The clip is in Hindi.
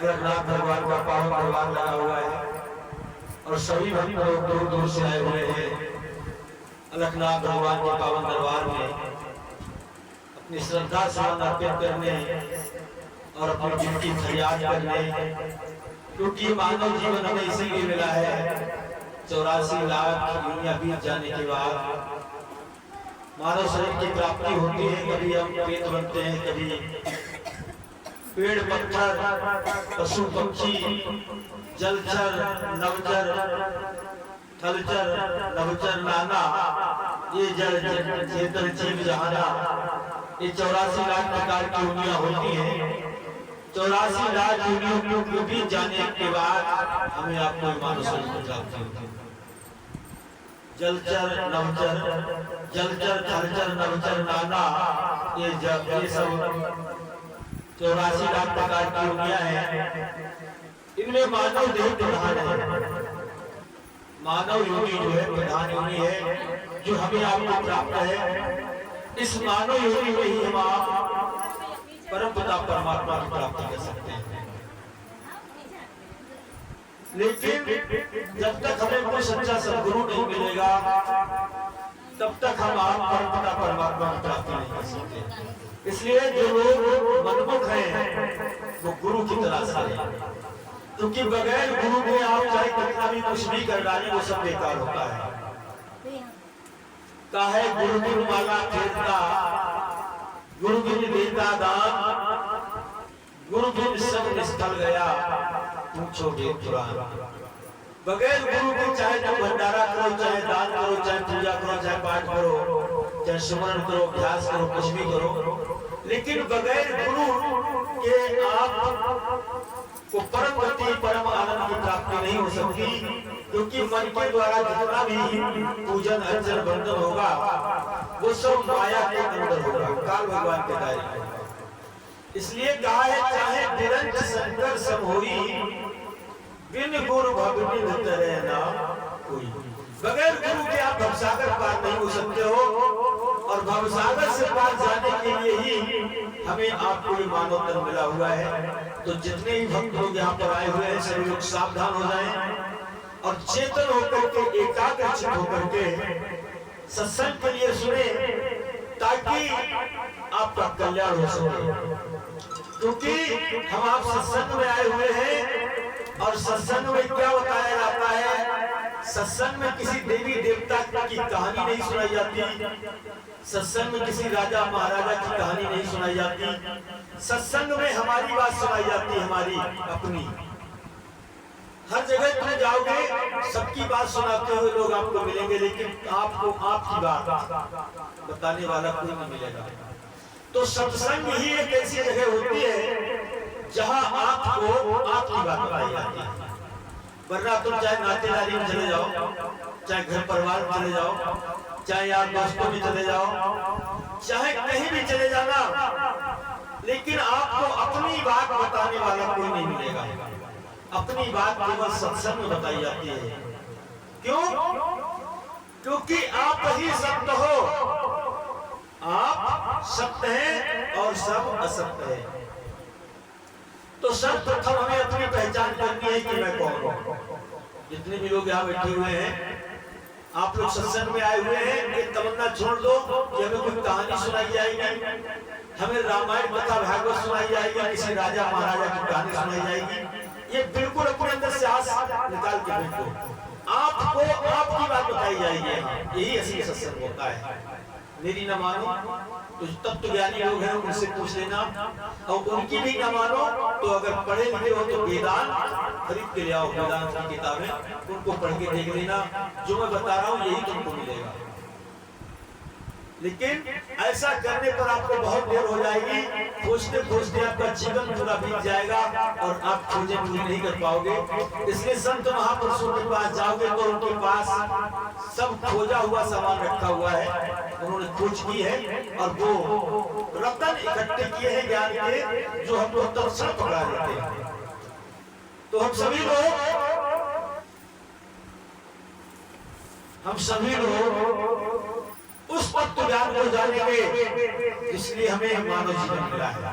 अलगनाथ भगवान का पावन दरबार लगा हुआ है और सभी भक्त लोग दूर दूर से आए हुए हैं अलगनाथ भगवान के पावन दरबार में अपनी श्रद्धा सुमन अर्पित करने और अपनी दिल की फरियाद करने, क्योंकि मानव जीवन हमें इसीलिए मिला है 84 लाख दुनिया बीत जाने के बाद मानव शरीर की प्राप्ति होती है। कभी हम पेट बनते हैं, कभी पेड़ पत्थर पशु पक्षी जलचर नवचर थलचर नवचर नाना ये जल चेतन जीव जहाना, ये 84 लाख प्रकार की दुनिया होती है। 84 लाख दुनिया को बीत जाने के बाद हमें आपको मानव शरीर की प्राप्ति होती है। जलचर नवचर जलचर थलचर नवचर नाना ये सब 84 लाख प्रकार की दुनिया है। इनमें मानव देह प्रधान है, मानव योनि जो है प्रधान योनि है जो हमें आपको प्राप्त है। इस मानव योनि में ही हम आप परम पिता परमात्मा की प्राप्ति कर सकते हैं। लेकिन जब तक हमें कोई सच्चा सद्गुरु नहीं मिलेगा तब तक हम आप परम पिता परमात्मा की प्राप्ति नहीं कर सकते। इसलिए जो लोग मनमुख हैं वो गुरु की तलाश करें, क्योंकि बगैर गुरु के आप चाहे कितना भी कुछ भी कर डालें वो सब बेकार होता है। काहे गुरु बिन माला फेरता, गुरु बिन देता दान, गुरु बिन सब निष्फल गया पूछो वेद पुराण। बगैर गुरु के चाहे तुम भंडारा करो, चाहे दान करो, चाहे पूजा करो, चाहे पाठ करो, चाहे सुमरण करो, अभ्यास करो, कुछ भी करो, लेकिन बगैर गुरु के आप को परम गति परम आनंद की प्राप्ति नहीं हो सकती। क्योंकि मन के द्वारा जितना भी पूजन अर्चन बंधन होगा वो सब माया के अंदर होगा, काल भगवान के दायरे में। इसलिए कहा है चाहे निरंज शंकर सब होई, बिन गुरु भगवती तरह ना कोई। बगैर गुरु के आप भवसागर पार नहीं हो सकते हो, और भवसागर से पार जाने के लिए ही हमें आपको ये मानव तन मिला हुआ है। तो जितने भी भक्त लोग यहाँ पर आए हुए हैं सभी लोग सावधान हो जाएं और चेतन होकर के एकाग्रचित होकर के सत्संग के लिए सुने, ताकि आपका कल्याण हो सके। क्योंकि हम आप सत्संग में आए हुए हैं और सत्संग में क्या बताया जाता है, सत्संग में किसी देवी देवता की कहानी नहीं सुनाई जाती, सत्संग में किसी राजा महाराजा की कहानी नहीं सुनाई जाती। सत्संग में हमारी बात सुनाई जाती है, हमारी अपनी। हर जगह तुम जाओगे सबकी बात सुनाते हुए लोग आपको मिलेंगे, लेकिन आपको आपकी बात बताने वाला कोई नहीं मिलेगा। तो सत्संग ही एक ऐसी जगह होती है जहां आपको आपकी बात बताई जाती है। वरना तुम चाहे नातेदारी में चले जाओ, चाहे घर परिवार में चले जाओ, चाहे यार दोस्तों में चले जाओ, चाहे कहीं भी चले जाना, लेकिन आपको अपनी बात बताने वाला कोई नहीं मिलेगा। अपनी बात केवल सत्संग में बताई जाती है। क्यों? क्योंकि आप ही सत्य हो, आप सत्य हैं और सब असत्य है। तो सर्वप्रथम हमें अपनी पहचान करनी है कि मैं कौन हूं। जितने भी लोग यहाँ बैठे हुए हैं, आप लोग सत्संग में आए हुए हैं, एक तमन्ना छोड़ दो कि हमें कोई कहानी सुनाई जाएगी, हमें रामायण कथा भागवत सुनाई जाएगी, किसी राजा महाराजा की कहानी सुनाई जाएगी। ये बिल्कुल अपने अंदर से आस निकाल के बैठो, आपको आपकी बात बताई जाएगी। यही असली सत्संग होता है। मेरी न मानो तो तत्व ज्ञानी लोग हैं उनसे पूछ लेना, और उनकी भी न मानो तो अगर पढ़े लिखे हो तो वेदांत खरीद के ले आओ, वेदांत की किताबें उनको पढ़ के देख लेना। जो मैं बता रहा हूँ यही तुमको मिलेगा। लेकिन ऐसा करने पर आपको बहुत देर हो जाएगी, खोजते खोजते आपका जीवन पूरा बीत जाएगा और आप खोजे पूरी नहीं कर पाओगे। इसलिए संत महापुरुषों के पास जाओगे तो उनके पास सब खोजा हुआ सामान रखा हुआ है, उन्होंने खोज की है और वो रत्न इकट्ठे किए हैं ज्ञान के, जो हम लोग तत्क्षण पकड़ा लेते हैं। तो हम सभी लोग उस तत्व ज्ञान को जानेंगे, इसलिए हमें मानव जीवन मिला है।